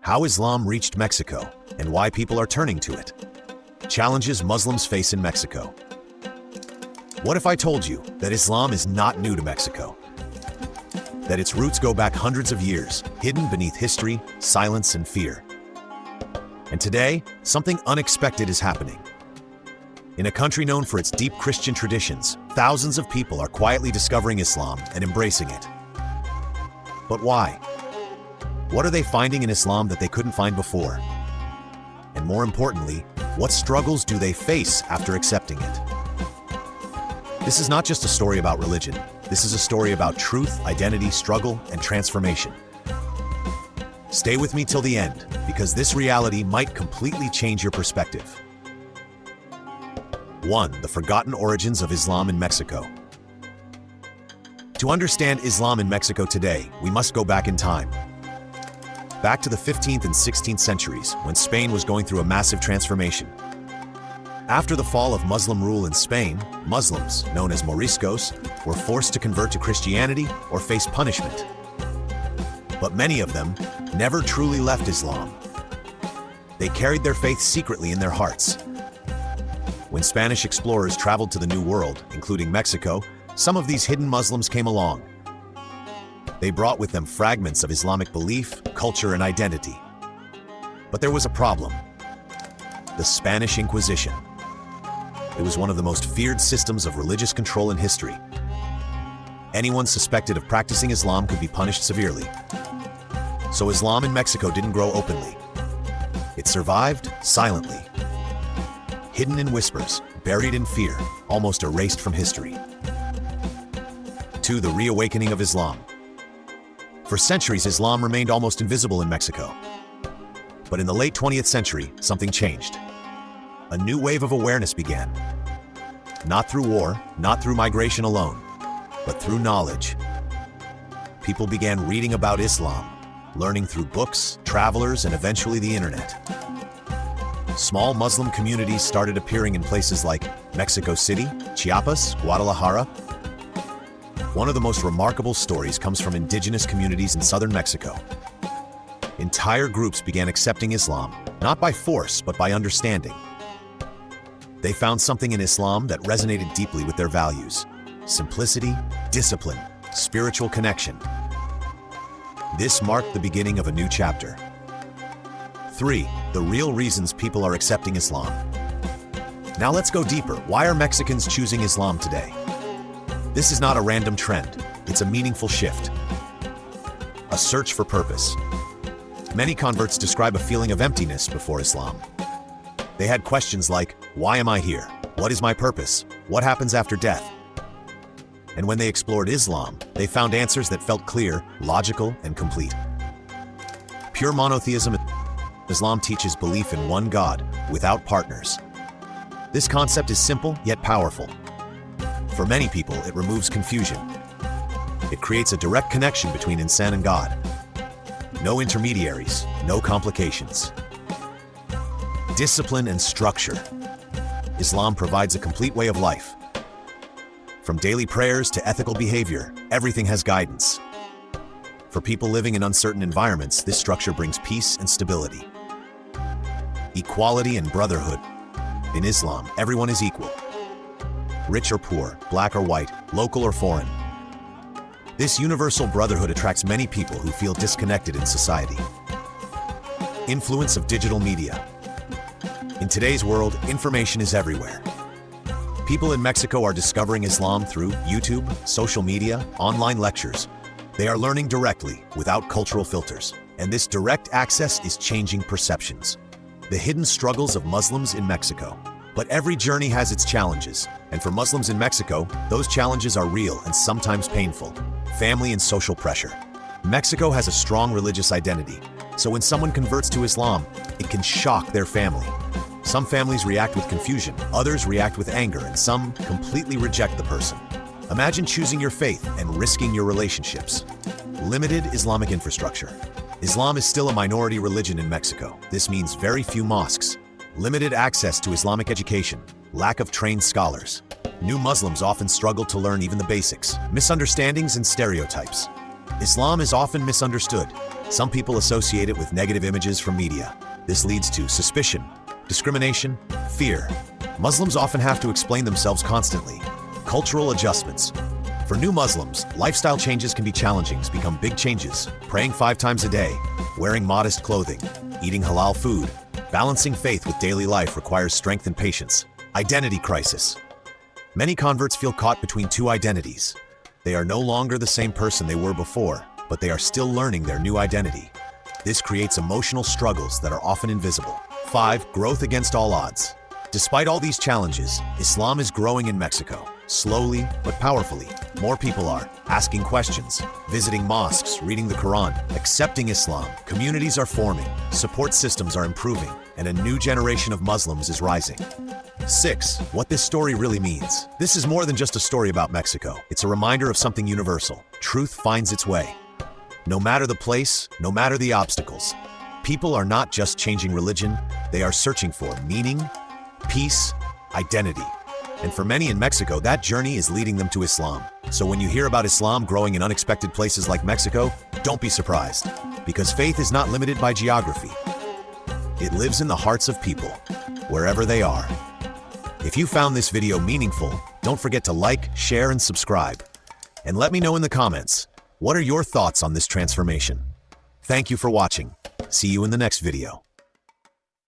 How Islam reached Mexico and why people are turning to it. Challenges Muslims face in Mexico. What if I told you that Islam is not new to Mexico? That its roots go back hundreds of years, hidden beneath history, silence, and fear. And today, something unexpected is happening. In a country known for its deep Christian traditions, thousands of people are quietly discovering Islam and embracing it. But why? What are they finding in Islam that they couldn't find before? And more importantly, what struggles do they face after accepting it? This is not just a story about religion. This is a story about truth, identity, struggle, and transformation. Stay with me till the end, because this reality might completely change your perspective. 1. The forgotten origins of Islam in Mexico. To understand Islam in Mexico today, we must go back in time. Back to the 15th and 16th centuries, when Spain was going through a massive transformation. After the fall of Muslim rule in Spain, Muslims, known as Moriscos, were forced to convert to Christianity or face punishment. But many of them never truly left Islam. They carried their faith secretly in their hearts. When Spanish explorers traveled to the New World, including Mexico, some of these hidden Muslims came along. They brought with them fragments of Islamic belief, culture, and identity. But there was a problem: the Spanish Inquisition. It was one of the most feared systems of religious control in history. Anyone suspected of practicing Islam could be punished severely. So Islam in Mexico didn't grow openly. It survived silently, hidden in whispers, buried in fear, almost erased from history. 2. The reawakening of Islam. For centuries, Islam remained almost invisible in Mexico. But in the late 20th century, something changed. A new wave of awareness began. Not through war, not through migration alone, but through knowledge. People began reading about Islam, learning through books, travelers, and eventually the internet. Small Muslim communities started appearing in places like Mexico City, Chiapas, Guadalajara. One of the most remarkable stories comes from indigenous communities in southern Mexico. Entire groups began accepting Islam, not by force, but by understanding. They found something in Islam that resonated deeply with their values: simplicity, discipline, spiritual connection. This marked the beginning of a new chapter. 3. The real reasons people are accepting Islam. Now let's go deeper. Why are Mexicans choosing Islam today? This is not a random trend. It's a meaningful shift. A search for purpose. Many converts describe a feeling of emptiness before Islam. They had questions like, why am I here? What is my purpose? What happens after death? And when they explored Islam, they found answers that felt clear, logical, and complete. Pure monotheism. Islam teaches belief in one God, without partners. This concept is simple, yet powerful. For many people, it removes confusion. It creates a direct connection between insan and God. No intermediaries, no complications. Discipline and structure. Islam provides a complete way of life. From daily prayers to ethical behavior, everything has guidance. For people living in uncertain environments, this structure brings peace and stability. Equality and brotherhood. In Islam, everyone is equal. Rich or poor, black or white, local or foreign. This universal brotherhood attracts many people who feel disconnected in society. Influence of digital media. In today's world, information is everywhere. People in Mexico are discovering Islam through YouTube, social media, online lectures. They are learning directly, without cultural filters. And this direct access is changing perceptions. The hidden struggles of Muslims in Mexico. But every journey has its challenges. And for Muslims in Mexico, those challenges are real and sometimes painful. Family and social pressure. Mexico has a strong religious identity. So when someone converts to Islam, it can shock their family. Some families react with confusion, others react with anger, and some completely reject the person. Imagine choosing your faith and risking your relationships. Limited Islamic infrastructure. Islam is still a minority religion in Mexico. This means very few mosques, limited access to Islamic education, lack of trained scholars. New Muslims often struggle to learn even the basics. Misunderstandings and stereotypes. Islam is often misunderstood. Some people associate it with negative images from media. This leads to suspicion, discrimination, fear. Muslims often have to explain themselves constantly. Cultural adjustments. For new Muslims, lifestyle changes can be challenging, become big changes. Praying 5 times a day, wearing modest clothing, eating halal food, balancing faith with daily life requires strength and patience. Identity crisis. Many converts feel caught between 2 identities. They are no longer the same person they were before, but they are still learning their new identity. This creates emotional struggles that are often invisible. 5. Growth against all odds. Despite all these challenges, Islam is growing in Mexico. Slowly, but powerfully. More people are asking questions, visiting mosques, reading the Quran, accepting Islam. Communities are forming, support systems are improving, and a new generation of Muslims is rising. 6. What this story really means. This is more than just a story about Mexico. It's a reminder of something universal. Truth finds its way. No matter the place, no matter the obstacles, people are not just changing religion, they are searching for meaning, peace, identity. And for many in Mexico, that journey is leading them to Islam. So when you hear about Islam growing in unexpected places like Mexico, don't be surprised, because faith is not limited by geography. It lives in the hearts of people, wherever they are. If you found this video meaningful, don't forget to like, share, and subscribe. And let me know in the comments, what are your thoughts on this transformation? Thank you for watching. See you in the next video.